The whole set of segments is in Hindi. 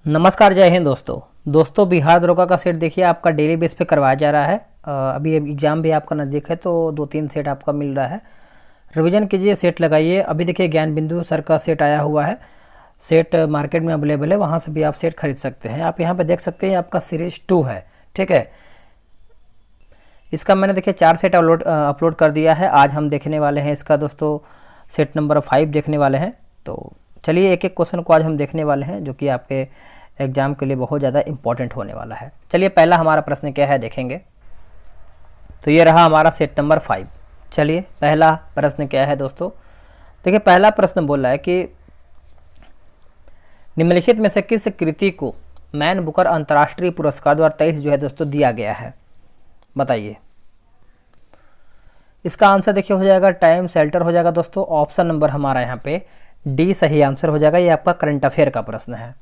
नमस्कार, जय हिंद दोस्तों बिहार दरोगा का सेट देखिए आपका डेली बेस पे करवाया जा रहा है। अभी एग्ज़ाम भी आपका नज़दीक है तो 2-3 सेट आपका मिल रहा है। रिवीजन कीजिए, सेट लगाइए। अभी देखिए ज्ञान बिंदु सर का सेट आया हुआ है। सेट मार्केट में अवेलेबल है, वहाँ से भी आप सेट खरीद सकते हैं। आप यहाँ पे देख सकते हैं आपका सीरीज 2 है, ठीक है। इसका मैंने देखिए 4 सेट अपलोड कर दिया है। आज हम देखने वाले हैं इसका दोस्तों सेट नंबर 5 देखने वाले हैं। तो चलिए एक एक क्वेश्चन को आज हम देखने वाले हैं जो कि आपके एग्जाम के लिए बहुत ज़्यादा इंपॉर्टेंट होने वाला है। चलिए पहला हमारा प्रश्न क्या है देखेंगे। तो ये रहा हमारा सेट नंबर 5। चलिए पहला प्रश्न क्या है दोस्तों। देखिए पहला प्रश्न बोल रहा है कि निम्नलिखित में से किस कृति को मैन बुकर अंतर्राष्ट्रीय पुरस्कार 2023 जो है दोस्तों दिया गया है, बताइए। इसका आंसर देखिए हो जाएगा टाइम शेल्टर हो जाएगा दोस्तों। ऑप्शन नंबर हमारा यहाँ पे डी सही आंसर हो जाएगा। ये आपका करंट अफेयर का प्रश्न है।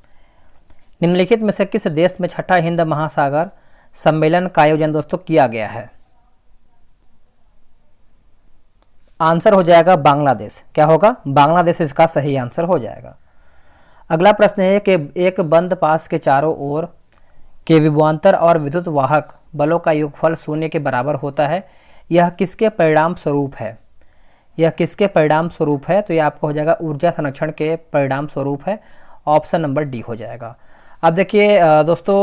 निम्नलिखित में से किस देश में छठा हिंद महासागर सम्मेलन का आयोजन दोस्तों किया गया है? आंसर हो जाएगा बांग्लादेश। क्या होगा? बांग्लादेश इसका सही आंसर हो जाएगा। अगला प्रश्न है कि एक बंद पास के चारों ओर के विभवांतर और विद्युत वाहक बलों का योगफल शून्य के बराबर होता है। यह किसके परिणाम स्वरूप है? यह किसके परिणाम स्वरूप है? तो यह आपका हो जाएगा ऊर्जा संरक्षण के परिणाम स्वरूप है। ऑप्शन नंबर डी हो जाएगा। अब देखिए दोस्तों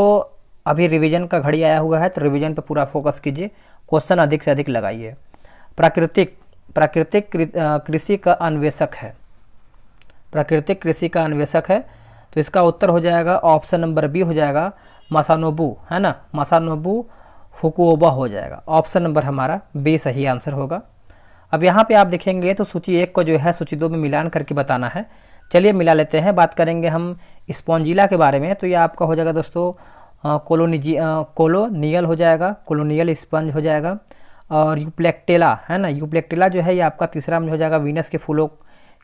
अभी रिवीजन का घड़ी आया हुआ है तो रिवीजन पे पूरा फोकस कीजिए, क्वेश्चन अधिक से अधिक लगाइए। प्राकृतिक कृषि का अन्वेषक है, प्राकृतिक कृषि का अन्वेषक है तो इसका उत्तर हो जाएगा ऑप्शन नंबर बी हो जाएगा मासानोबू, है ना। मासानोबू फुकुओबा हो जाएगा। ऑप्शन नंबर हमारा बी सही आंसर होगा। अब यहाँ पे आप देखेंगे तो सूची 1 को जो है सूची 2 में मिलान करके बताना है। चलिए मिला लेते हैं। बात करेंगे हम स्पॉन्जिला के बारे में तो ये आपका हो जाएगा दोस्तों कोलोनियल हो जाएगा, कोलोनियल स्पंज हो जाएगा। और यूप्लेक्टेला है ना, यूप्लेक्टेला जो है ये आपका तीसरा में हो जाएगा, वीनस के फूलों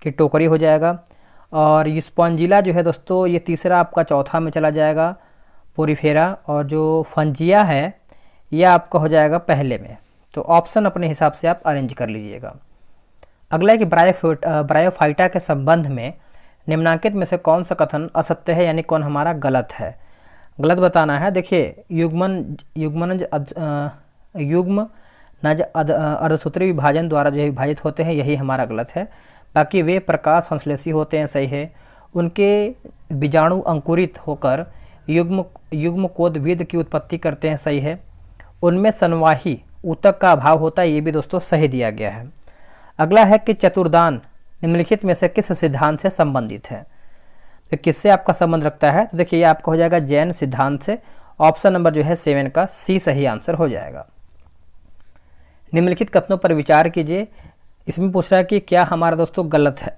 की टोकरी हो जाएगा। और ये स्पॉन्जिला जो है दोस्तों ये तीसरा आपका चौथा में चला जाएगा, पोरीफेरा। और जो फंजिया है ये आपका हो जाएगा पहले में। तो ऑप्शन अपने हिसाब से आप अरेंज कर लीजिएगा। अगला है कि ब्रायोफाइटा के संबंध में निम्नांकित में से कौन सा कथन असत्य है, यानी कौन हमारा गलत है। गलत बताना है। देखिए युग्मनज अर्धसूत्री विभाजन द्वारा जो है विभाजित होते हैं, यही हमारा गलत है। बाकी वे प्रकाश संश्लेषी होते हैं, सही है। उनके बीजाणु अंकुरित होकर युग्मकोद्भिद की उत्पत्ति करते हैं, सही है। उनमें संवाही ऊतक का अभाव होता है, ये भी दोस्तों सही दिया गया है। अगला है कि चतुर्दान निम्नलिखित में से किस सिद्धांत से संबंधित है, तो किससे आपका संबंध रखता है? तो देखिए ये आपका हो जाएगा जैन सिद्धांत से। ऑप्शन नंबर जो है 7 का सी सही आंसर हो जाएगा। निम्नलिखित कथनों पर विचार कीजिए। इसमें पूछ रहा है कि क्या हमारा दोस्तों गलत है,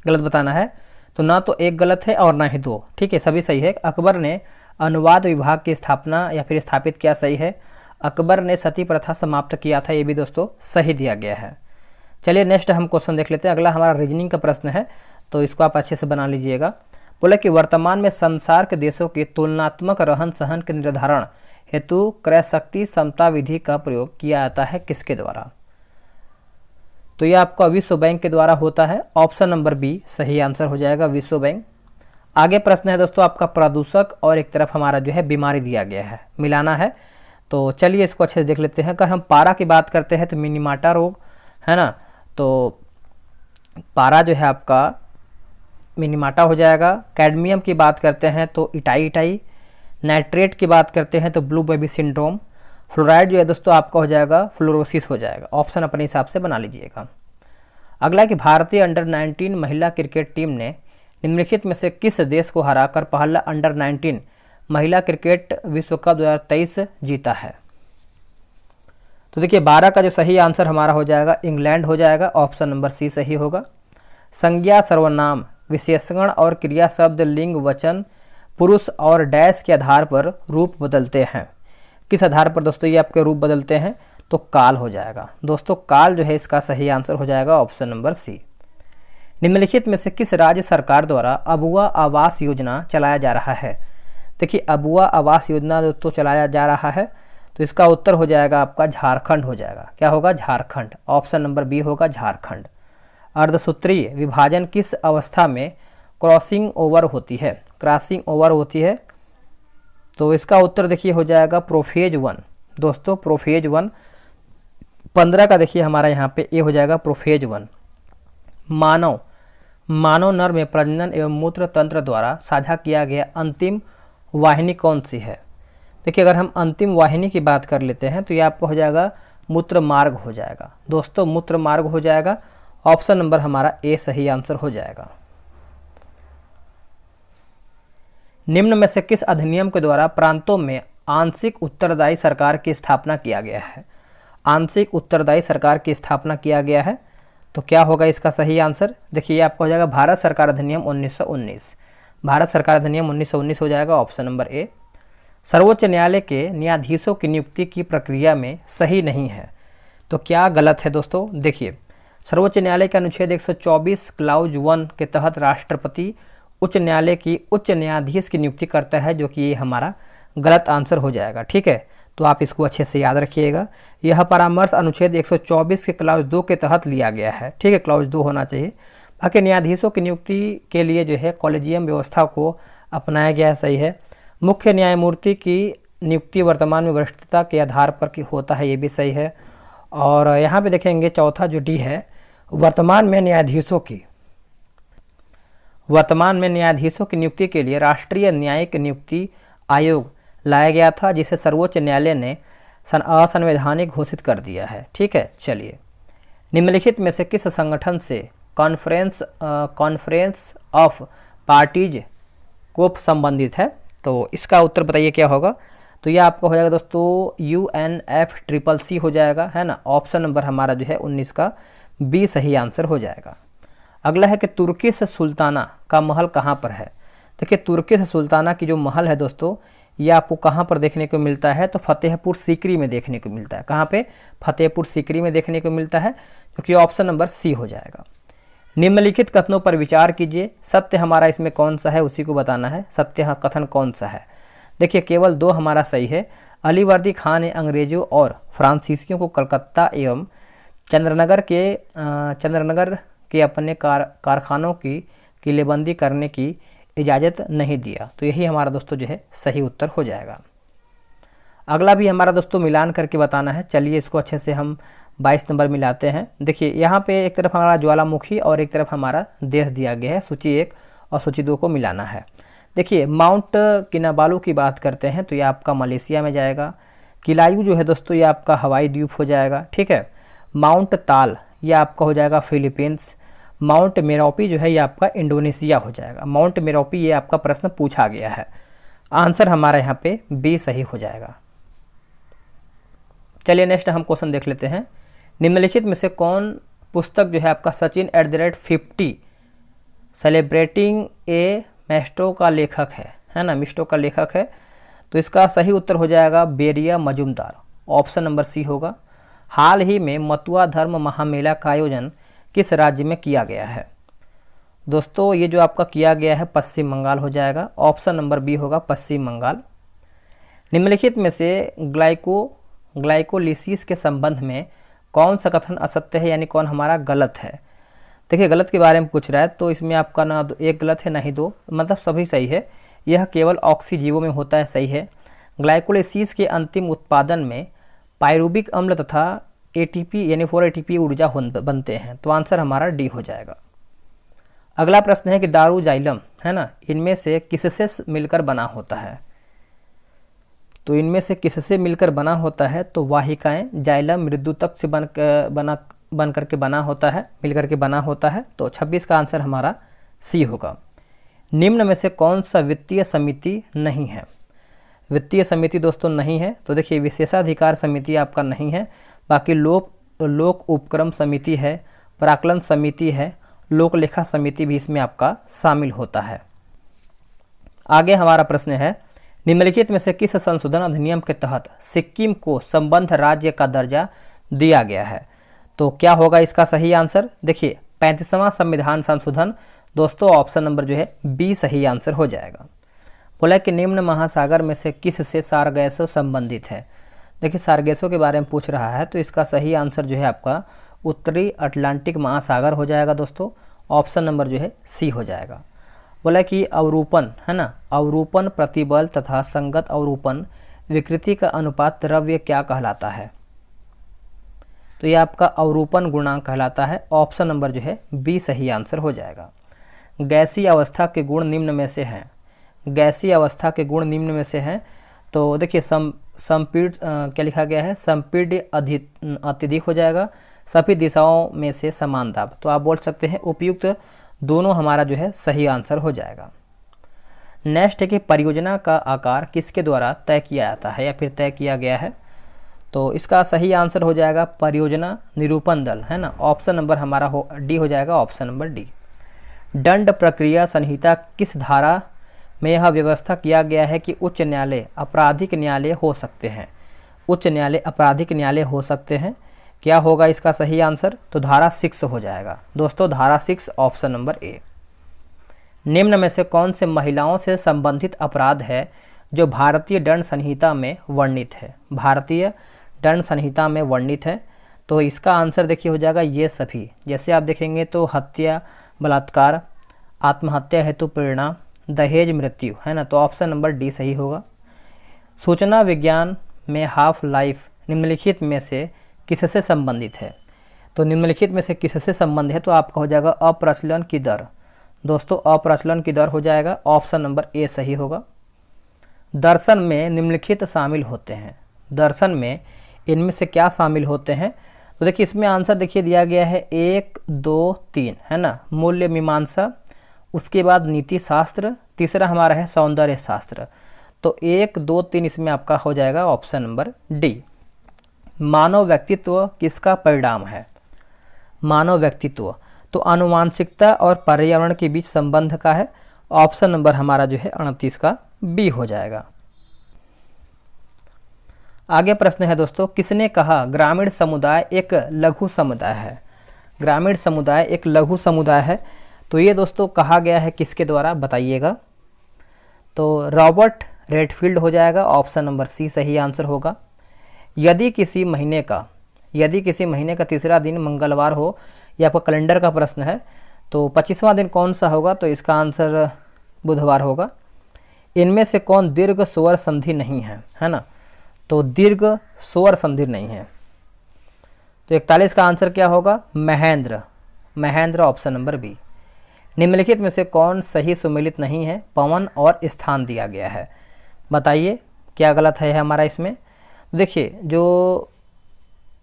गलत बताना है। तो ना तो एक गलत है और ना ही 2, ठीक है, सभी सही है। अकबर ने अनुवाद विभाग की स्थापना या फिर स्थापित किया, सही है। अकबर ने सती प्रथा समाप्त किया था, ये भी दोस्तों सही दिया गया है। चलिए नेक्स्ट हम क्वेश्चन देख लेते हैं। अगला हमारा रीजनिंग का प्रश्न है तो इसको आप अच्छे से बना लीजिएगा। बोले कि वर्तमान में संसार के देशों के तुलनात्मक रहन सहन के निर्धारण हेतु क्रय शक्ति समता विधि का प्रयोग किया जाता है, किसके द्वारा? तो यह आपका विश्व बैंक के द्वारा होता है। ऑप्शन नंबर बी सही आंसर हो जाएगा, विश्व बैंक। आगे प्रश्न है दोस्तों आपका प्रदूषक और एक तरफ हमारा जो है बीमारी दिया गया है, मिलाना है। तो चलिए इसको अच्छे से देख लेते हैं। अगर हम पारा की बात करते हैं तो मिनीमाटा रोग है ना, तो पारा जो है आपका मिनीमाटा हो जाएगा। कैडमियम की बात करते हैं तो इटाई। नाइट्रेट की बात करते हैं तो ब्लू बेबी सिंड्रोम। फ्लोराइड जो है दोस्तों आपका हो जाएगा फ्लोरोसिस हो जाएगा। ऑप्शन अपने हिसाब से बना लीजिएगा। अगला कि भारतीय अंडर 19 महिला क्रिकेट टीम ने निम्नलिखित में से किस देश को हराकर पहला अंडर 19 महिला क्रिकेट विश्व कप 2023 जीता है? तो देखिए 12 का जो सही आंसर हमारा हो जाएगा इंग्लैंड हो जाएगा। ऑप्शन नंबर सी सही होगा। संज्ञा सर्वनाम विशेषण और क्रिया शब्द लिंग वचन पुरुष और डैश के आधार पर रूप बदलते हैं, किस आधार पर दोस्तों ये आपके रूप बदलते हैं? तो काल हो जाएगा दोस्तों। काल जो है इसका सही आंसर हो जाएगा ऑप्शन नंबर सी। निम्नलिखित में से किस राज्य सरकार द्वारा अबुआ आवास योजना चलाया जा रहा है? देखिए अबुआ आवास योजना दोस्तों चलाया जा रहा है तो इसका उत्तर हो जाएगा आपका झारखंड हो जाएगा। क्या होगा? झारखंड। ऑप्शन नंबर बी होगा झारखंड। अर्धसूत्रीय विभाजन किस अवस्था में क्रॉसिंग ओवर होती है? क्रॉसिंग ओवर होती है? तो इसका उत्तर देखिए हो जाएगा प्रोफेज 1। दोस्तों प्रोफेज 1 15 का देखिए हमारा यहाँ पे ए हो जाएगा प्रोफेज 1। मानव नर में प्रजनन एवं मूत्र तंत्र द्वारा साझा किया गया अंतिम वाहिनी कौन सी है? देखिए अगर हम अंतिम वाहिनी की बात कर लेते हैं तो ये आपको हो जाएगा मूत्र मार्ग हो जाएगा। दोस्तों मूत्र मार्ग हो जाएगा, ऑप्शन नंबर हमारा ए सही आंसर हो जाएगा। निम्न में से किस अधिनियम के द्वारा प्रांतों में आंशिक उत्तरदायी सरकार की स्थापना किया गया है? आंशिक उत्तरदायी सरकार की स्थापना किया गया है, तो क्या होगा इसका सही आंसर? देखिए ये आपका हो जाएगा भारत सरकार अधिनियम 1919। भारत सरकार अधिनियम 1919 हो जाएगा, ऑप्शन नंबर ए। सर्वोच्च न्यायालय के न्यायाधीशों की नियुक्ति की प्रक्रिया में सही नहीं है, तो क्या गलत है दोस्तों? देखिए सर्वोच्च न्यायालय के अनुच्छेद 124 क्लाउज 1 के तहत राष्ट्रपति उच्च न्यायालय की उच्च न्यायाधीश की नियुक्ति करता है, जो कि ये हमारा गलत आंसर हो जाएगा। ठीक है, तो आप इसको अच्छे से याद रखिएगा। यह परामर्श अनुच्छेद 124 के क्लाउज 2 के तहत लिया गया है। ठीक है, क्लाउज 2 होना चाहिए। बाकी न्यायाधीशों की नियुक्ति के लिए जो है कॉलेजियम व्यवस्था को अपनाया गया है, सही है। मुख्य न्यायमूर्ति की नियुक्ति वर्तमान में वरिष्ठता के आधार पर होता है, ये भी सही है। और यहाँ पे देखेंगे चौथा जो डी है, वर्तमान में न्यायाधीशों की नियुक्ति के लिए राष्ट्रीय न्यायिक नियुक्ति आयोग लाया गया था, जिसे सर्वोच्च न्यायालय ने असंवैधानिक घोषित कर दिया है। ठीक है, चलिए निम्नलिखित में से किस संगठन से कॉन्फ्रेंस ऑफ पार्टीज को संबंधित है? तो इसका उत्तर बताइए क्या होगा? तो यह आपका हो जाएगा दोस्तों UNFCCC हो जाएगा, है ना। ऑप्शन नंबर हमारा जो है 19 का बी सही आंसर हो जाएगा। अगला है कि तुर्किश सुल्ताना का महल कहाँ पर है? देखिए तुर्किश सुल्ताना की जो महल है दोस्तों, ये आपको कहाँ पर देखने को मिलता है? तो फतेहपुर सीकरी में देखने को मिलता है। कहाँ पे? फतेहपुर सीकरी में देखने को मिलता है, जो कि ऑप्शन नंबर सी हो जाएगा। निम्नलिखित कथनों पर विचार कीजिए, सत्य हमारा इसमें कौन सा है उसी को बताना है। सत्य कथन कौन सा है? देखिए केवल 2 हमारा सही है। अलीवर्दी खान ने अंग्रेजों और फ्रांसीसियों को कलकत्ता एवं चंद्रनगर के अपने कारखानों की किलेबंदी करने की इजाज़त नहीं दिया। तो यही हमारा दोस्तों जो है सही उत्तर हो जाएगा। अगला भी हमारा दोस्तों मिलान करके बताना है। चलिए इसको अच्छे से हम 22 नंबर मिलाते हैं। देखिए यहाँ पे एक तरफ हमारा ज्वालामुखी और एक तरफ हमारा देश दिया गया है। सूची 1 और सूची 2 को मिलाना है। देखिए माउंट किनाबालू की बात करते हैं तो ये आपका मलेशिया में जाएगा। किलायू जो है दोस्तों ये आपका हवाई द्वीप हो जाएगा। ठीक है, माउंट ताल ये आपका हो जाएगा फिलीपींस। माउंट मेरोपी जो है ये आपका इंडोनेशिया हो जाएगा। माउंट मेरोपी ये आपका प्रश्न पूछा गया है। आंसर हमारा यहाँ पे बी सही हो जाएगा। चलिए नेक्स्ट हम क्वेश्चन देख लेते हैं। निम्नलिखित में से कौन पुस्तक जो है आपका सचिन @50 सेलिब्रेटिंग ए मेस्ट्रो का लेखक है ना, मिस्टो का लेखक है? तो इसका सही उत्तर हो जाएगा बेरिया मजूमदार, ऑप्शन नंबर सी होगा। हाल ही में मतुआ धर्म महामेला का आयोजन किस राज्य में किया गया है? दोस्तों ये जो आपका किया गया है पश्चिम बंगाल हो जाएगा, ऑप्शन नंबर बी होगा पश्चिम बंगाल। निम्नलिखित में से ग्लाइकोलिसिस के संबंध में कौन सा कथन असत्य है, यानी कौन हमारा गलत है? देखिए गलत के बारे में पूछ रहा है तो इसमें आपका ना एक गलत है ना ही 2, मतलब सभी सही है। यह केवल ऑक्सीजीवों में होता है, सही है। ग्लाइकोलिसिस के अंतिम उत्पादन में पायरुबिक अम्ल तथा ATP यानी 4-ATP ऊर्जा बनते हैं, तो आंसर हमारा डी हो जाएगा। अगला प्रश्न है कि दारू जाइलम है ना, इनमें से किससे मिलकर बना होता है? तो इनमें से किससे मिलकर बना होता है? तो वाहिकाएं जाइलम मृदुतक से बन करके बना होता है, मिलकर के बना होता है। तो 26 का आंसर हमारा सी होगा। निम्न में से कौन सा वित्तीय समिति नहीं है? वित्तीय समिति दोस्तों नहीं है, तो देखिए विशेषाधिकार समिति आपका नहीं है। बाकी लोक उपक्रम समिति है, प्राक्कलन समिति है, लोक लेखा समिति भी इसमें आपका शामिल होता है। आगे हमारा प्रश्न है, निम्नलिखित में से किस संशोधन अधिनियम के तहत सिक्किम को संबद्ध राज्य का दर्जा दिया गया है? तो क्या होगा इसका सही आंसर? देखिए 35वां संविधान संशोधन दोस्तों, ऑप्शन नंबर जो है बी सही आंसर हो जाएगा। बोला कि निम्न महासागर में से किस से सारगैसो संबंधित है? देखिए सारगैसो के बारे में पूछ रहा है, तो इसका सही आंसर जो है आपका उत्तरी अटलांटिक महासागर हो जाएगा दोस्तों, ऑप्शन नंबर जो है सी हो जाएगा। बोला कि अवरूपण है ना, अवरूपण प्रतिबल तथा संगत अवरूपण विकृति का अनुपात द्रव्य क्या कहलाता है? तो ये आपका अवरूपण गुणांक कहलाता है। ऑप्शन नंबर जो है बी सही आंसर हो जाएगा। गैसीय अवस्था के गुण निम्न में से हैं, गैसीय अवस्था के गुण निम्न में से हैं। तो देखिए संपीड़ क्या लिखा गया है, संपीड्य अत्यधिक हो जाएगा, सभी दिशाओं में से समान दाब। तो आप बोल सकते हैं उपयुक्त दोनों हमारा जो है सही आंसर हो जाएगा। नेक्स्ट है कि परियोजना का आकार किसके द्वारा तय किया जाता है या फिर तय किया गया है? तो इसका सही आंसर हो जाएगा परियोजना निरूपण दल, है ना। ऑप्शन नंबर हमारा डी हो जाएगा, ऑप्शन नंबर डी। दंड प्रक्रिया संहिता किस धारा में यह व्यवस्था किया गया है कि उच्च न्यायालय आपराधिक न्यायालय हो सकते हैं? उच्च न्यायालय आपराधिक न्यायालय हो सकते हैं, क्या होगा इसका सही आंसर? तो धारा 6 हो जाएगा दोस्तों, धारा 6 ऑप्शन नंबर ए। निम्न में से कौन से महिलाओं से संबंधित अपराध है जो भारतीय दंड संहिता में वर्णित है? भारतीय दंड संहिता में वर्णित है, तो इसका आंसर देखिए हो जाएगा ये सभी। जैसे आप देखेंगे तो हत्या, बलात्कार, आत्महत्या हेतु प्रेरणा, दहेज, मृत्यु, है ना। तो ऑप्शन नंबर डी सही होगा। सूचना विज्ञान में हाफ लाइफ निम्नलिखित में से किससे संबंधित है? तो निम्नलिखित में से किससे संबंध है? तो आपका हो जाएगा अप्रचलन की दर। दोस्तों अप्रचलन की दर हो जाएगा, ऑप्शन नंबर ए सही होगा। दर्शन में निम्नलिखित शामिल होते हैं, दर्शन में इनमें से क्या शामिल होते हैं? तो देखिए इसमें आंसर देखिए दिया गया है 1, 2, 3, है ना। मूल्य मीमांसा, उसके बाद नीति शास्त्र, तीसरा हमारा है सौंदर्य शास्त्र। तो 1, 2, 3 इसमें आपका हो जाएगा ऑप्शन नंबर डी। मानव व्यक्तित्व किसका परिणाम है? मानव व्यक्तित्व तो आनुवांशिकता और पर्यावरण के बीच संबंध का है। ऑप्शन नंबर हमारा जो है 29 का बी हो जाएगा। आगे प्रश्न है दोस्तों, किसने कहा ग्रामीण समुदाय एक लघु समुदाय है? ग्रामीण समुदाय एक लघु समुदाय है, तो ये दोस्तों कहा गया है किसके द्वारा बताइएगा? तो रॉबर्ट रेडफील्ड हो जाएगा, ऑप्शन नंबर सी सही आंसर होगा। यदि किसी महीने का तीसरा दिन मंगलवार हो, ये आपका कैलेंडर का प्रश्न है, तो 25वां दिन कौन सा होगा? तो इसका आंसर बुधवार होगा। इनमें से कौन दीर्घ स्वर संधि नहीं है, है ना। तो दीर्घ स्वर संधि नहीं है, तो 41 का आंसर क्या होगा? Mahendra, Mahendra option number B. निम्नलिखित में से कौन सही सुमेलित नहीं है? पवन और स्थान दिया गया है, बताइए क्या गलत है हमारा इसमें? देखिए जो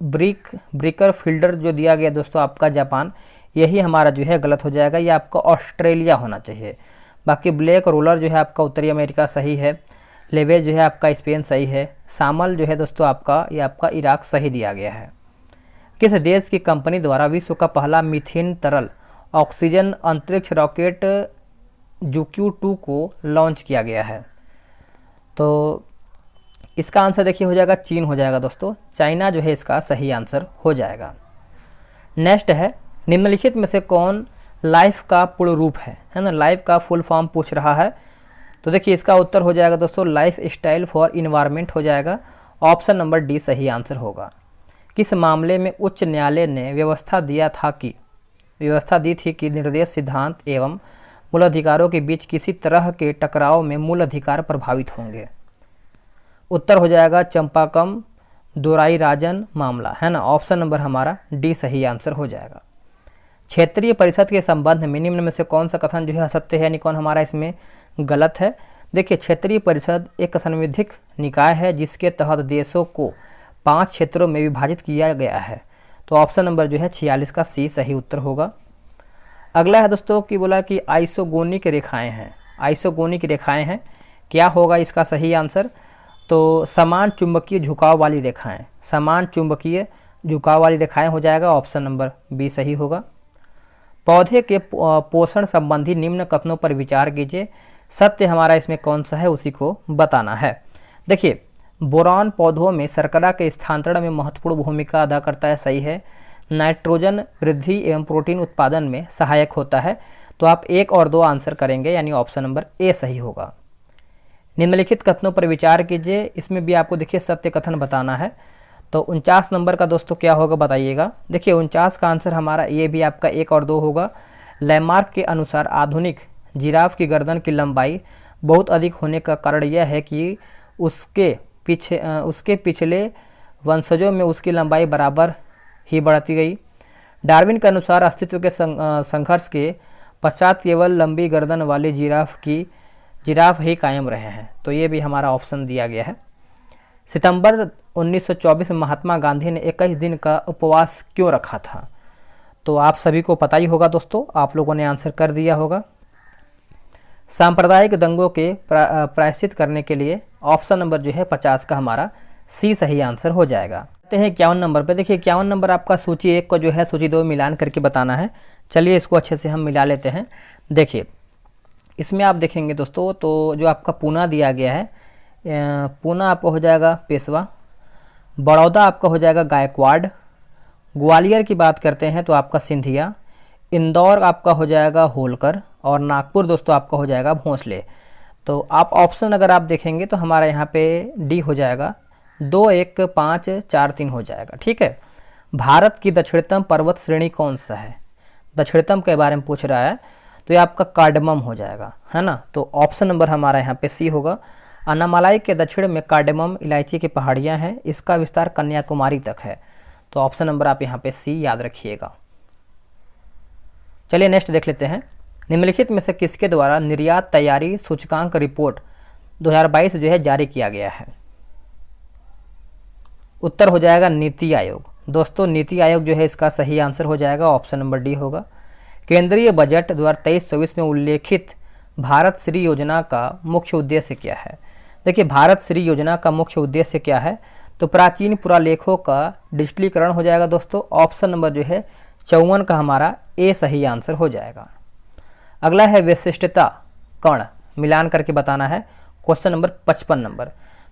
ब्रिकर फील्डर जो दिया गया दोस्तों आपका जापान, यही हमारा जो है गलत हो जाएगा, ये आपका ऑस्ट्रेलिया होना चाहिए। बाकी ब्लैक रोलर जो है आपका उत्तरी अमेरिका सही है, लेवेज जो है आपका स्पेन सही है, शामल जो है दोस्तों आपका ये आपका इराक सही दिया गया है। किस देश की कंपनी द्वारा विश्व का पहला मीथेन तरल ऑक्सीजन अंतरिक्ष रॉकेट जुक्यू-2 को लॉन्च किया गया है? तो इसका आंसर देखिए हो जाएगा चीन हो जाएगा दोस्तों, चाइना जो है इसका सही आंसर हो जाएगा। नेक्स्ट है, निम्नलिखित में से कौन लाइफ का पूर्ण रूप है ना। लाइफ का फुल फॉर्म पूछ रहा है, तो देखिए इसका उत्तर हो जाएगा दोस्तों लाइफ स्टाइल फॉर इन्वायरमेंट हो जाएगा। ऑप्शन नंबर डी सही आंसर होगा। किस मामले में उच्च न्यायालय ने व्यवस्था दी थी कि निर्देश सिद्धांत एवं मूल अधिकारों के बीच किसी तरह के टकराव में मूल अधिकार प्रभावित होंगे? उत्तर हो जाएगा चंपाकम दोराई राजन मामला, है ना। ऑप्शन नंबर हमारा डी सही आंसर हो जाएगा। क्षेत्रीय परिषद के संबंध में निम्न में से कौन सा कथन जो है असत्य है, यानी कौन हमारा इसमें गलत है? देखिए क्षेत्रीय परिषद एक संवैधानिक निकाय है जिसके तहत देशों को 5 क्षेत्रों में विभाजित किया गया है। तो ऑप्शन नंबर जो है 46 का सी सही उत्तर होगा। अगला है दोस्तों कि बोला कि आइसोगोनिक रेखाएं हैं, आइसोगोनिक रेखाएं हैं, क्या होगा इसका सही आंसर? तो समान चुंबकीय झुकाव वाली रेखाएं, समान चुंबकीय झुकाव वाली रेखाएं हो जाएगा, ऑप्शन नंबर बी सही होगा। पौधे के पोषण संबंधी निम्न कथनों पर विचार कीजिए, सत्य हमारा इसमें कौन सा है उसी को बताना है। देखिए बोरान पौधों में शर्करा के स्थानांतरण में महत्वपूर्ण भूमिका अदा करता है, सही है। नाइट्रोजन वृद्धि एवं प्रोटीन उत्पादन में सहायक होता है, तो आप 1 और 2 आंसर करेंगे, यानी ऑप्शन नंबर ए सही होगा। निम्नलिखित कथनों पर विचार कीजिए, इसमें भी आपको देखिए सत्य कथन बताना है। तो 49 नंबर का दोस्तों क्या होगा बताइएगा? देखिए 49 का आंसर हमारा ये भी आपका 1 और 2 होगा। लैमार्क के अनुसार आधुनिक जिराफ की गर्दन की लंबाई बहुत अधिक होने का कारण यह है कि उसके पिछले वंशजों में उसकी लंबाई बराबर ही बढ़ती गई। डार्विन के अनुसार अस्तित्व के संघर्ष के पश्चात केवल लंबी गर्दन वाले जिराफ ही कायम रहे हैं। तो ये भी हमारा ऑप्शन दिया गया है। सितंबर 1924 में महात्मा गांधी ने 21 दिन का उपवास क्यों रखा था? तो आप सभी को पता ही होगा दोस्तों, आप लोगों ने आंसर कर दिया होगा। सांप्रदायिक दंगों के प्रायश्चित करने के लिए ऑप्शन नंबर जो है 50 का हमारा सी सही आंसर हो जाएगा। आते हैं 51 नंबर पे। देखिए 51 नंबर आपका सूची 1 को जो है सूची 2 मिलान करके बताना है। चलिए इसको अच्छे से हम मिला लेते हैं। देखिए इसमें आप देखेंगे दोस्तों, तो जो आपका पूना दिया गया है, पूना आपका हो जाएगा पेशवा, बड़ौदा आपका हो जाएगा गायकवाड़, ग्वालियर की बात करते हैं तो आपका सिंधिया, इंदौर आपका हो जाएगा होलकर और नागपुर दोस्तों आपका हो जाएगा भोंसले। तो आप ऑप्शन अगर आप देखेंगे तो हमारा यहाँ पे डी हो जाएगा, 2, 1, 5, 4, 3 हो जाएगा। ठीक है। भारत की दक्षिणतम पर्वत श्रेणी कौन सा है? दक्षिणतम के बारे में पूछ रहा है तो ये आपका कार्डमम हो जाएगा, है ना। तो ऑप्शन नंबर हमारा यहाँ पे सी होगा। अन्नामलाई के दक्षिण में कार्डमम इलायची की पहाड़ियाँ हैं, इसका विस्तार कन्याकुमारी तक है। तो ऑप्शन नंबर आप यहाँ पे सी याद रखिएगा। चलिए नेक्स्ट देख लेते हैं। निम्नलिखित में से किसके द्वारा निर्यात तैयारी सूचकांक रिपोर्ट 2022 जो है जारी किया गया है? उत्तर हो जाएगा नीति आयोग। दोस्तों नीति आयोग जो है इसका सही आंसर हो जाएगा, ऑप्शन नंबर डी होगा। केंद्रीय बजट 2023-24 में उल्लेखित भारत श्री योजना का मुख्य उद्देश्य क्या है? देखिए भारत श्री योजना का मुख्य उद्देश्य क्या है? तो प्राचीन पुरालेखों का डिजिटलीकरण हो जाएगा दोस्तों। ऑप्शन नंबर जो है 54 का हमारा ए सही आंसर हो जाएगा। अगला है विशिष्टता कण, मिलान करके बताना है। Question number 55 number.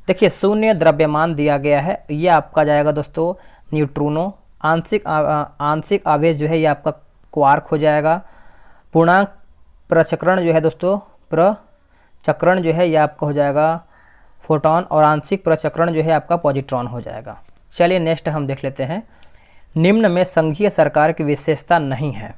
देखिए शून्य द्रव्यमान दिया गया है, ये आपका जाएगा दोस्तों न्यूट्रिनो। आंशिक आवेश जो है ये आपका क्वार्क हो जाएगा। पूर्णांक प्रचक्रण जो है दोस्तों, प्रचक्रण जो है ये आपका हो जाएगा फोटोन और आंशिक प्रचक्रण जो है आपका पॉजिट्रॉन हो जाएगा। चलिए नेक्स्ट हम देख लेते हैं। निम्न में संघीय सरकार की विशेषता नहीं है।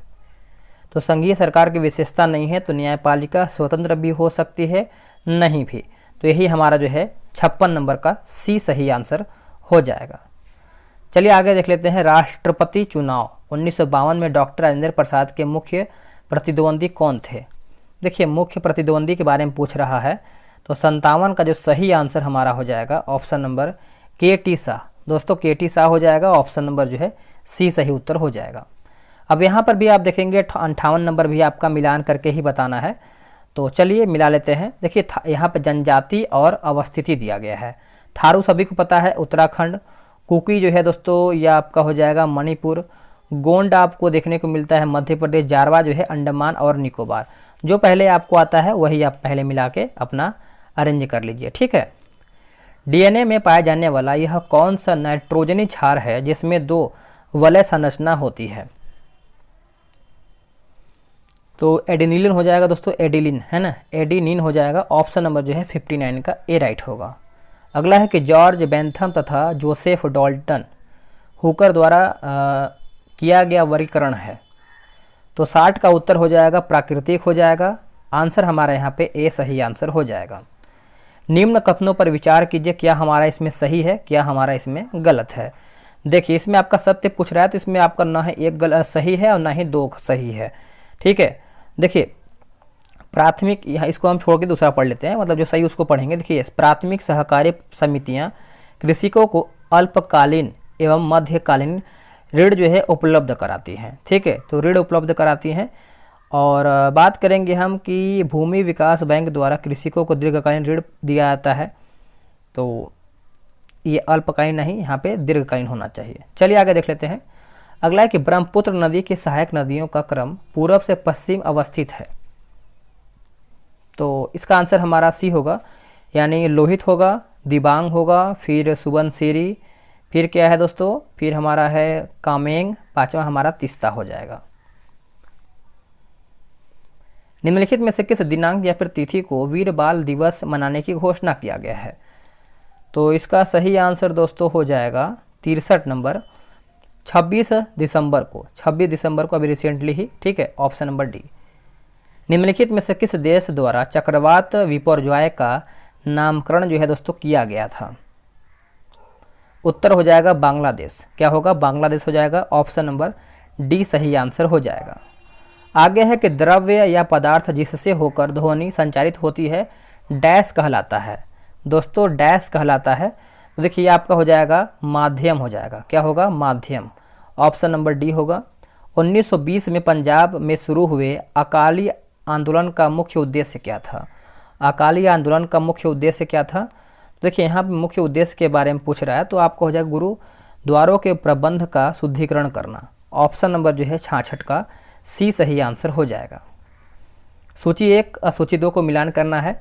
तो संघीय सरकार की विशेषता नहीं है तो न्यायपालिका स्वतंत्र भी हो सकती है, नहीं भी। तो यही हमारा जो है 56 नंबर का सी सही आंसर हो जाएगा। चलिए आगे देख लेते हैं। राष्ट्रपति चुनाव 1952 में डॉक्टर राजेंद्र प्रसाद के मुख्य प्रतिद्वंदी कौन थे? देखिए मुख्य प्रतिद्वंदी के बारे में पूछ रहा है तो 57 का जो सही आंसर हमारा हो जाएगा ऑप्शन नंबर के.टी. शाह। दोस्तों के.टी. शाह हो जाएगा, ऑप्शन नंबर जो है सी सही उत्तर हो जाएगा। अब यहाँ पर भी आप देखेंगे 58 नंबर भी आपका मिलान करके ही बताना है। तो चलिए मिला लेते हैं। देखिए यहाँ पे जनजाति और अवस्थिति दिया गया है। थारू सभी को पता है उत्तराखंड, कुकी जो है दोस्तों यह आपका हो जाएगा मणिपुर, गोंड आपको देखने को मिलता है मध्य प्रदेश, जारवा जो है अंडमान और निकोबार। जो पहले आपको आता है वही आप पहले मिला के अपना अरेंज कर लीजिए। ठीक है। डीएनए में पाया जाने वाला यह कौन सा नाइट्रोजनी क्षार है जिसमें 2 वलय संरचना होती है? तो एडिनिलिन हो जाएगा दोस्तों, एडिलिन है ना, एडिनिन हो जाएगा। ऑप्शन नंबर जो है 59 का ए राइट होगा। अगला है कि जॉर्ज बेंथम तथा जोसेफ डॉल्टन हुकर द्वारा किया गया वर्गीकरण है। तो 60 का उत्तर हो जाएगा प्राकृतिक हो जाएगा। आंसर हमारा यहाँ पे ए सही आंसर हो जाएगा। निम्न कथनों पर विचार कीजिए, क्या हमारा इसमें सही है, क्या हमारा इसमें गलत है। देखिए इसमें आपका सत्य पूछ रहा है तो इसमें आपका ना है एक गलत सही है और ना ही 2 सही है। ठीक है। देखिए प्राथमिक, यहाँ इसको हम छोड़ के दूसरा पढ़ लेते हैं, मतलब जो सही उसको पढ़ेंगे। देखिए प्राथमिक सहकारी समितियाँ कृषकों को अल्पकालीन एवं मध्यकालीन ऋण जो है उपलब्ध कराती हैं। ठीक है। तो ऋण उपलब्ध कराती हैं। और बात करेंगे हम कि भूमि विकास बैंक द्वारा कृषकों को दीर्घकालीन ऋण दिया जाता है। तो ये अल्पकालीन नहीं, यहाँ पे दीर्घकालीन होना चाहिए। चलिए आगे देख लेते हैं। अगला है कि ब्रह्मपुत्र नदी की सहायक नदियों का क्रम पूर्व से पश्चिम अवस्थित है। तो इसका आंसर हमारा सी होगा, यानी लोहित होगा, दिबांग होगा, फिर सुबनसिरी, फिर क्या है दोस्तों, फिर हमारा है कामेंग, 5वां हमारा तीस्ता हो जाएगा। निम्नलिखित में से किस दिनांक या फिर तिथि को वीर बाल दिवस मनाने की घोषणा किया गया है? तो इसका सही आंसर दोस्तों हो जाएगा 63 नंबर, 26 दिसंबर को। 26 दिसंबर को अभी रिसेंटली ही। ठीक है। Option number D. निम्नलिखित में से किस देश द्वारा चक्रवात विपर्जॉय का नामकरण जो है दोस्तों किया गया था? उत्तर हो जाएगा बांग्लादेश। क्या होगा? बांग्लादेश हो जाएगा। ऑप्शन नंबर डी सही आंसर हो जाएगा। आगे है कि द्रव्य या पदार्थ जिससे होकर ध्वनि संचारित होती है डैश कहलाता है। दोस्तों डैश कहलाता है, तो देखिए आपका हो जाएगा माध्यम हो जाएगा। क्या होगा? माध्यम। ऑप्शन नंबर डी होगा। 1920 में पंजाब में शुरू हुए अकाली आंदोलन का मुख्य उद्देश्य क्या था? अकाली आंदोलन का मुख्य उद्देश्य क्या था? देखिए यहाँ पे मुख्य उद्देश्य के बारे में पूछ रहा है, तो आपको हो जाएगा गुरुद्वारों के प्रबंध का शुद्धिकरण करना। ऑप्शन नंबर जो है 66 का सी सही आंसर हो जाएगा। सूची 1 और सूची 2 को मिलान करना है।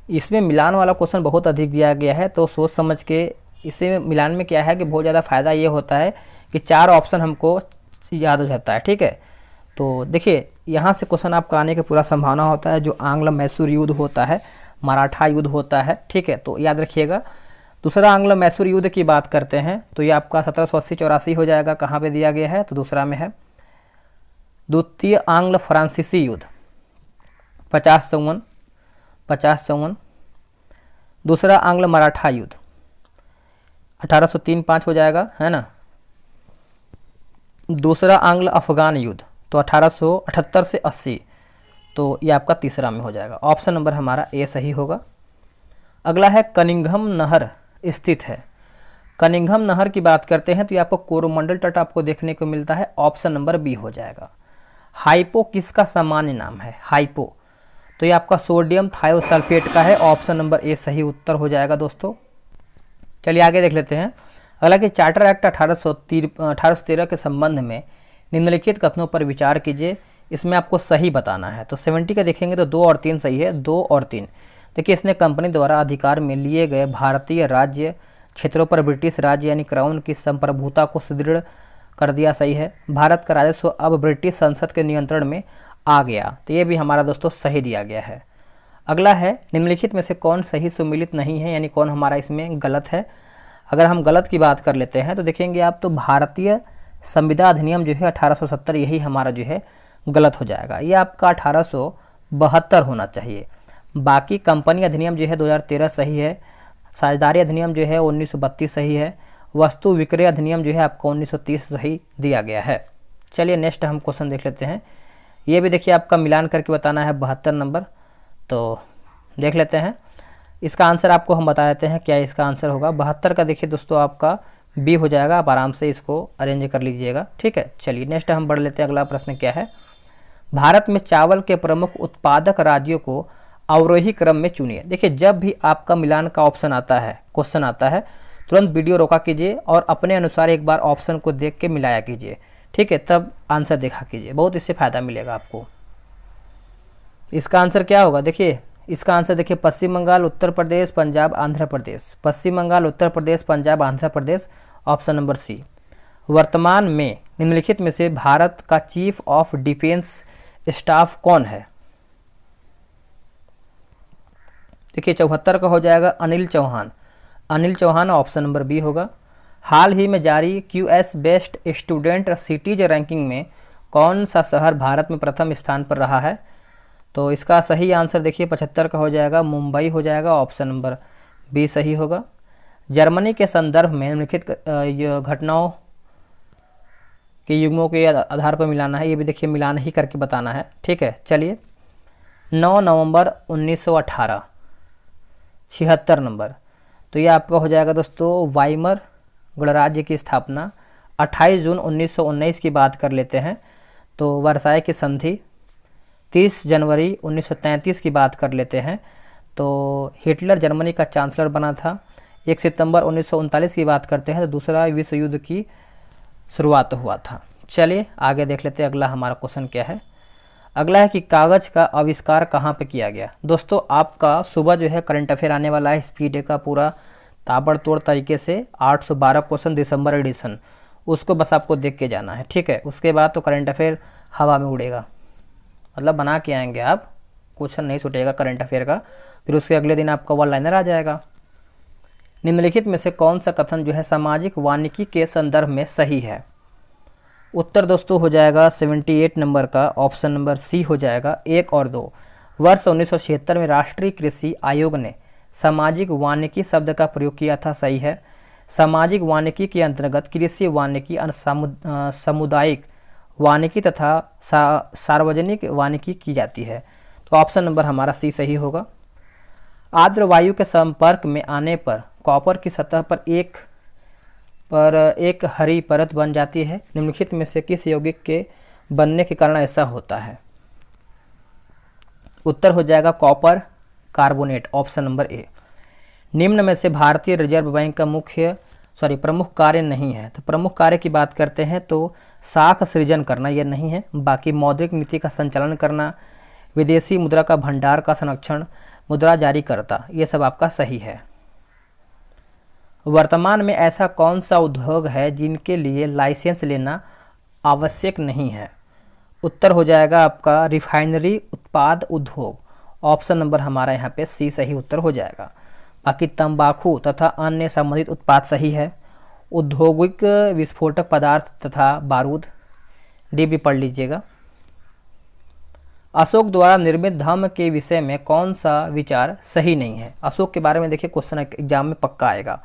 इसमें मिलान वाला क्वेश्चन बहुत अधिक दिया गया है, तो सोच समझ के इसे मिलान में क्या है कि बहुत ज़्यादा फायदा ये होता है कि 4 ऑप्शन हमको याद हो जाता है। ठीक है, तो देखिए यहाँ से क्वेश्चन आपका आने की पूरा संभावना होता है। जो आंग्ल मैसूर युद्ध होता है, मराठा युद्ध होता है, ठीक है, तो याद रखिएगा। दूसरा आंग्ल मैसूर युद्ध की बात करते हैं तो ये आपका 1780-84 हो जाएगा। कहाँ पे दिया गया है? तो दूसरा में है। द्वितीय आंग्ल फ्रांसीसी युद्ध 50-54। दूसरा आंग्ल मराठा युद्ध 1803-5 हो जाएगा, है ना। दूसरा आंग्ल अफगान युद्ध तो 1878 से 80, तो ये आपका तीसरा में हो जाएगा। ऑप्शन नंबर हमारा ए सही होगा। अगला है कनिंघम नहर स्थित है। कनिंघम नहर की बात करते हैं तो ये आपको कोरोमंडल तट आपको देखने को मिलता है। ऑप्शन नंबर बी हो जाएगा। हाइपो किसका सामान्य नाम है? हाइपो तो ये आपका सोडियम थायोसल्फेट का है। ऑप्शन नंबर ए सही उत्तर हो जाएगा दोस्तों। चलिए आगे देख लेते हैं। अगला कि चार्टर एक्ट 1813 के संबंध में निम्नलिखित कथनों पर विचार कीजिए। इसमें आपको सही बताना है। तो 70 का देखेंगे तो 2 और 3 सही है। 2 और 3 देखिए, इसने कंपनी द्वारा अधिकार में लिए गए भारतीय राज्य क्षेत्रों पर ब्रिटिश राज्य यानी क्राउन की संप्रभुता को सुदृढ़ कर दिया। सही है। भारत का राजस्व अब ब्रिटिश संसद के नियंत्रण में आ गया, तो ये भी हमारा दोस्तों सही दिया गया है। अगला है निम्नलिखित में से कौन सही सुमिलित नहीं है, यानी कौन हमारा इसमें गलत है। अगर हम गलत की बात कर लेते हैं तो देखेंगे आप तो भारतीय संविदा अधिनियम जो है 1870 यही हमारा जो है गलत हो जाएगा। ये आपका 1872 होना चाहिए। बाकी कंपनी अधिनियम जो है 2013 सही है। साझेदारी अधिनियम जो है 1932 सही है। वस्तु विक्रय अधिनियम जो है आपको 1930 सही दिया गया है। चलिए नेक्स्ट हम क्वेश्चन देख लेते हैं। ये भी देखिए आपका मिलान करके बताना है 72 नंबर। तो देख लेते हैं। इसका आंसर आपको हम बता देते हैं क्या इसका आंसर होगा। 72 का देखिए दोस्तों आपका बी हो जाएगा। आप आराम से इसको अरेंज कर लीजिएगा। ठीक है, चलिए नेक्स्ट हम बढ़ लेते हैं। अगला प्रश्न क्या है? भारत में चावल के प्रमुख उत्पादक राज्यों को अवरोही क्रम में चुनिए। देखिए जब भी आपका मिलान का ऑप्शन आता है, क्वेश्चन आता है, तुरंत वीडियो रोका कीजिए और अपने अनुसार एक बार ऑप्शन को देख के मिलाया कीजिए। ठीक है, तब आंसर देखा कीजिए, बहुत इससे फ़ायदा मिलेगा आपको। इसका आंसर क्या होगा? देखिए इसका आंसर देखिए Paschim Bangal, Uttar Pradesh, Punjab, Andhra Pradesh. Paschim Bangal, Uttar Pradesh, Punjab, Andhra Pradesh. Option number C. वर्तमान में निम्नलिखित में से भारत का चीफ ऑफ डिफेंस स्टाफ कौन है? देखिए 74 का हो जाएगा Anil Chauhan. Anil Chauhan option number B होगा। हाल ही में जारी QS best student cities ranking में कौन सा शहर भारत में प्रथम स्थान पर रहा है? तो इसका सही आंसर देखिए 75 का हो जाएगा मुंबई हो जाएगा। ऑप्शन नंबर बी सही होगा। जर्मनी के संदर्भ में निम्नलिखित घटनाओं के युग्मों के आधार पर मिलाना है। ये भी देखिए मिलान ही करके बताना है। ठीक है, चलिए 9 नवंबर 1918 76 नंबर। तो ये आपका हो जाएगा दोस्तों वाइमर गणराज्य की स्थापना। 28 जून 1919 की बात कर लेते हैं तो वर्साय की संधि। 30 जनवरी 1933 की बात कर लेते हैं तो हिटलर जर्मनी का चांसलर बना था। 1 सितंबर 1939 की बात करते हैं तो दूसरा विश्व युद्ध की शुरुआत हुआ था। चलिए आगे देख लेते हैं अगला हमारा क्वेश्चन क्या है। अगला है कि कागज़ का आविष्कार कहाँ पे किया गया? दोस्तों आपका सुबह जो है करंट अफेयर आने वाला है स्पीड का पूरा ताबड़तोड़ तरीके से 812 क्वेश्चन दिसंबर एडिशन, उसको बस आपको देख के जाना है। ठीक है, उसके बाद तो करंट अफेयर हवा में उड़ेगा, मतलब बना के आएंगे आप, क्वेश्चन नहीं छूटेगा करंट अफेयर का। फिर उसके अगले दिन आपका वन लाइनर आ जाएगा। निम्नलिखित में से कौन सा कथन जो है सामाजिक वानिकी के संदर्भ में सही है? उत्तर दोस्तों हो जाएगा 78 नंबर का ऑप्शन नंबर सी हो जाएगा 1 और 2। वर्ष 1976 में राष्ट्रीय कृषि आयोग ने सामाजिक वानिकी शब्द का प्रयोग किया था, सही है। सामाजिक वानिकी के अंतर्गत कृषि वानिकी, सामुदायिक वानिकी तथा सार्वजनिक वानिकी की जाती है। तो ऑप्शन नंबर हमारा सी सही होगा। आर्द्र वायु के संपर्क में आने पर कॉपर की सतह पर एक हरी परत बन जाती है। निम्नलिखित में से किस यौगिक के बनने के कारण ऐसा होता है? उत्तर हो जाएगा copper carbonate, option number A. निम्न में से भारतीय रिजर्व बैंक का प्रमुख कार्य नहीं है। तो प्रमुख कार्य की बात करते हैं तो साख सृजन करना, यह नहीं है। बाकी मौद्रिक नीति का संचालन करना, विदेशी मुद्रा का भंडार का संरक्षण, मुद्रा जारी करता, ये सब आपका सही है। वर्तमान में ऐसा कौन सा उद्योग है जिनके लिए लाइसेंस लेना आवश्यक नहीं है? उत्तर हो जाएगा आपका रिफाइनरी उत्पाद उद्योग, ऑप्शन नंबर हमारा यहाँ पे सी सही उत्तर हो जाएगा। बाकी तंबाकू तथा अन्य संबंधित उत्पाद सही है। औद्योगिक विस्फोटक पदार्थ तथा बारूद, डी भी पढ़ लीजिएगा। अशोक द्वारा निर्मित धम्म के विषय में कौन सा विचार सही नहीं है? अशोक के बारे में देखिए क्वेश्चन एग्जाम में पक्का आएगा,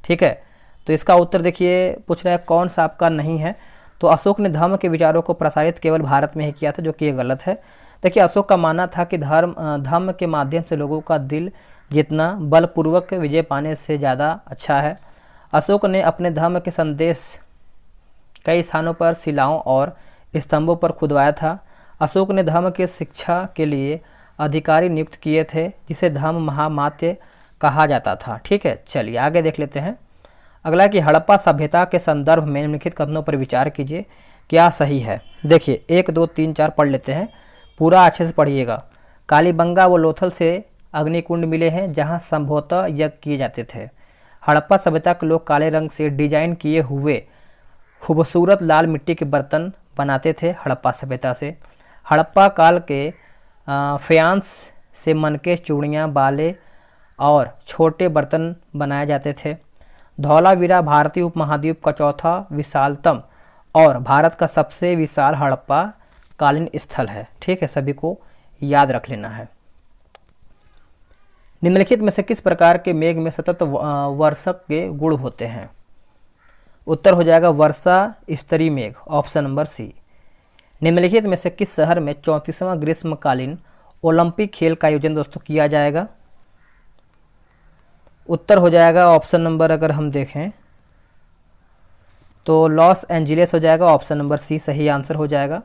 ठीक है। तो इसका उत्तर देखिए पूछ रहा है कौन सा आपका नहीं है। तो अशोक ने धर्म के विचारों को प्रसारित केवल भारत में ही किया था, जो कि ये गलत है। देखिए अशोक का मानना था कि धर्म के माध्यम से लोगों का दिल जीतना बलपूर्वक विजय पाने से ज़्यादा अच्छा है। अशोक ने अपने धर्म के संदेश कई स्थानों पर शिलाओं और स्तंभों पर खुदवाया था। अशोक ने धर्म की शिक्षा के लिए अधिकारी नियुक्त किए थे, जिसे धर्म महामात्य कहा जाता था, ठीक है। चलिए आगे देख लेते हैं। अगला कि हड़प्पा सभ्यता के संदर्भ में निम्नलिखित कथनों पर विचार कीजिए, क्या सही है? देखिए 1 2 3 4 पढ़ लेते हैं, पूरा अच्छे से पढ़िएगा। कालीबंगा व लोथल से अग्निकुंड मिले हैं जहां संभवतः यज्ञ किए जाते थे। हड़प्पा सभ्यता के लोग काले रंग से डिजाइन किए हुए खूबसूरत लाल मिट्टी के बर्तन बनाते थे। हड़प्पा सभ्यता से हड़प्पा काल के फ्यांस से मनके, चूड़ियाँ, बाले और छोटे बर्तन बनाए जाते थे। धौलावीरा भारतीय उपमहाद्वीप का चौथा विशालतम और भारत का सबसे विशाल हड़प्पा कालीन स्थल है, ठीक है। सभी को याद रख लेना है। निम्नलिखित में से किस प्रकार के मेघ में सतत वर्षक के गुण होते हैं? उत्तर हो जाएगा वर्षा स्तरीय मेघ, ऑप्शन नंबर सी। निम्नलिखित में से किस शहर में 34वां ग्रीष्मकालीन ओलंपिक खेल का आयोजन दोस्तों किया जाएगा? उत्तर हो जाएगा ऑप्शन नंबर, अगर हम देखें तो लॉस एंजिल्स हो जाएगा, ऑप्शन नंबर सी सही आंसर हो जाएगा।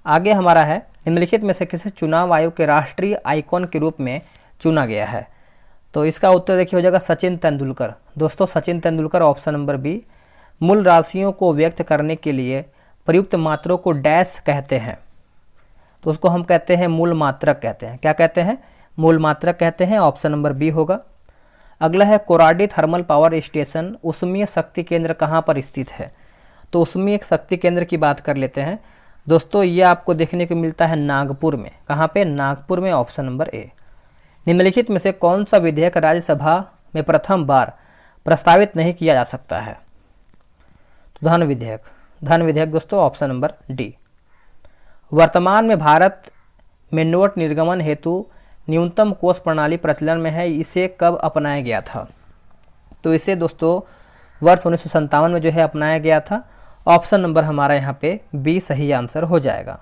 आगे हमारा है निम्नलिखित में से किसे चुनाव आयोग के राष्ट्रीय आइकॉन के रूप में चुना गया है? तो इसका उत्तर देखिए हो जाएगा सचिन तेंदुलकर। दोस्तों Sachin Tendulkar, option number B. मूल राशियों को व्यक्त करने के लिए प्रयुक्त मात्रों को डैश कहते हैं, तो उसको हम कहते हैं मूल मात्रक कहते हैं। क्या कहते हैं? मूल मात्रक कहते हैं, ऑप्शन नंबर बी होगा। अगला है कोराडी थर्मल पावर स्टेशन ऊष्मीय शक्ति केंद्र कहाँ पर स्थित है? तो ऊष्मीय शक्ति केंद्र की बात कर लेते हैं दोस्तों। ये आपको देखने को मिलता है नागपुर में। कहाँ पे? नागपुर में, ऑप्शन नंबर ए। निम्नलिखित में से कौन सा विधेयक राज्यसभा में प्रथम बार प्रस्तावित नहीं किया जा सकता है? तो धन विधेयक दोस्तों, ऑप्शन नंबर डी। वर्तमान में भारत में नोट निर्गमन हेतु न्यूनतम कोष प्रणाली प्रचलन में है, इसे कब अपनाया गया था? तो इसे दोस्तों वर्ष 1957 में जो है अपनाया गया था। ऑप्शन नंबर हमारा यहाँ पे बी सही आंसर हो जाएगा।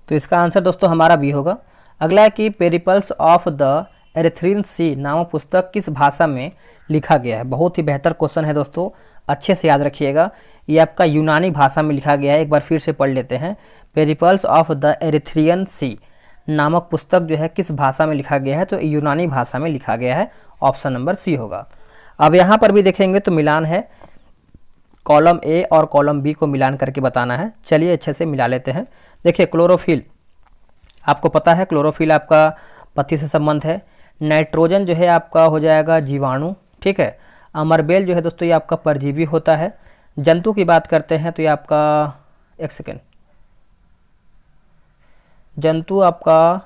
तो इसका आंसर दोस्तों हमारा बी होगा। अगला है कि पेरिपल्स ऑफ द एरिथ्रियन सी नामक पुस्तक किस भाषा में लिखा गया है? बहुत ही बेहतर क्वेश्चन है दोस्तों, अच्छे से याद रखिएगा। ये आपका यूनानी भाषा में लिखा गया है। एक बार फिर से पढ़ लेते हैं। पेरिपल्स ऑफ द एरिथ्रियन सी नामक पुस्तक जो है किस भाषा में लिखा गया है? तो यूनानी भाषा में लिखा गया है, ऑप्शन नंबर सी होगा। अब यहाँ पर भी देखेंगे तो मिलान है, कॉलम ए और कॉलम बी को मिलान करके बताना है। चलिए अच्छे से मिला लेते हैं। देखिए क्लोरोफिल, आपको पता है क्लोरोफिल आपका पत्ती से संबंध है। नाइट्रोजन जो है आपका हो जाएगा जीवाणु, ठीक है। अमरबेल जो है दोस्तों ये आपका परजीवी होता है। जंतु की बात करते हैं तो ये आपका, एक सेकेंड, जंतु आपका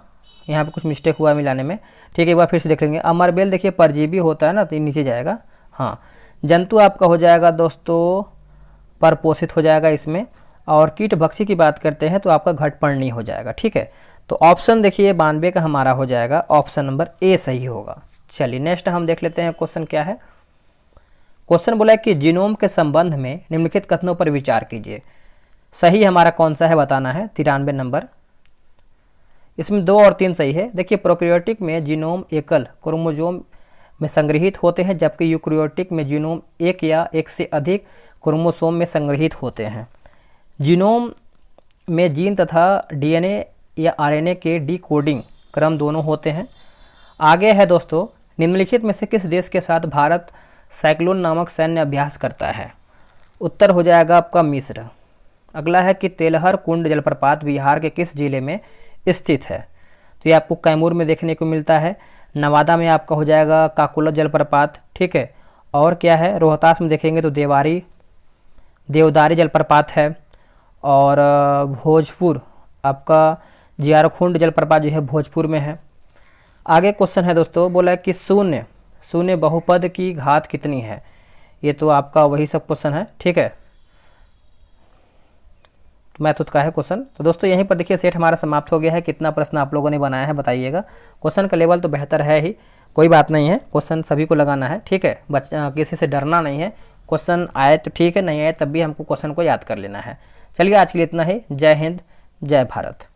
यहाँ पे कुछ मिस्टेक हुआ है मिलाने में, ठीक है। एक बार फिर से देख लेंगे। अमरबेल देखिए परजीवी होता है ना, तो ये नीचे जाएगा। हाँ, जंतु आपका हो जाएगा दोस्तों परपोषित हो जाएगा इसमें। और कीटभक्षी की बात करते हैं तो आपका घटपर्णी हो जाएगा। ठीक है, तो ऑप्शन देखिए 92 का हमारा हो जाएगा ऑप्शन नंबर ए सही होगा। चलिए नेक्स्ट हम देख लेते हैं क्वेश्चन क्या है। क्वेश्चन बोला है कि जीनोम के संबंध में निम्नलिखित कथनों पर विचार कीजिए। सही हमारा कौन सा है बताना है, 93 नंबर। इसमें 2 और 3 सही है। देखिए प्रोकैरियोटिक में जीनोम एकल क्रोमोसोम में संग्रहित होते हैं, जबकि यूकैरियोटिक में जीनोम एक या एक से अधिक क्रोमोसोम में संग्रहित होते हैं। जीनोम में जीन तथा डीएनए या आरएनए के डिकोडिंग क्रम दोनों होते हैं। आगे है दोस्तों, निम्नलिखित में से किस देश के साथ भारत साइक्लोन नामक सैन्य अभ्यास करता है? उत्तर हो जाएगा आपका मिस्र। अगला है कि तेलहर कुंड जलप्रपात बिहार के किस जिले में स्थित है? तो ये आपको कैमूर में देखने को मिलता है। नवादा में आपका हो जाएगा काकुला जलप्रपात। ठीक है, और क्या है, रोहतास में देखेंगे तो देवदारी जलप्रपात है। और भोजपुर आपका जियारकुंड जलप्रपात जो है भोजपुर में है। आगे क्वेश्चन है दोस्तों, बोला है कि शून्य बहुपद की घात कितनी है? ये तो आपका वही सब क्वेश्चन है। ठीक है, मैथ्स का है क्वेश्चन। तो दोस्तों यहीं पर देखिए सेट हमारा समाप्त हो गया है। कितना प्रश्न आप लोगों ने बनाया है बताइएगा। क्वेश्चन का लेवल तो बेहतर है ही, कोई बात नहीं है, क्वेश्चन सभी को लगाना है। ठीक है, बच्चा किसी से डरना नहीं है। क्वेश्चन आए तो ठीक है, नहीं आए तब भी हमको क्वेश्चन को याद कर लेना है। चलिए आज के लिए इतना ही। जय हिंद, जय भारत।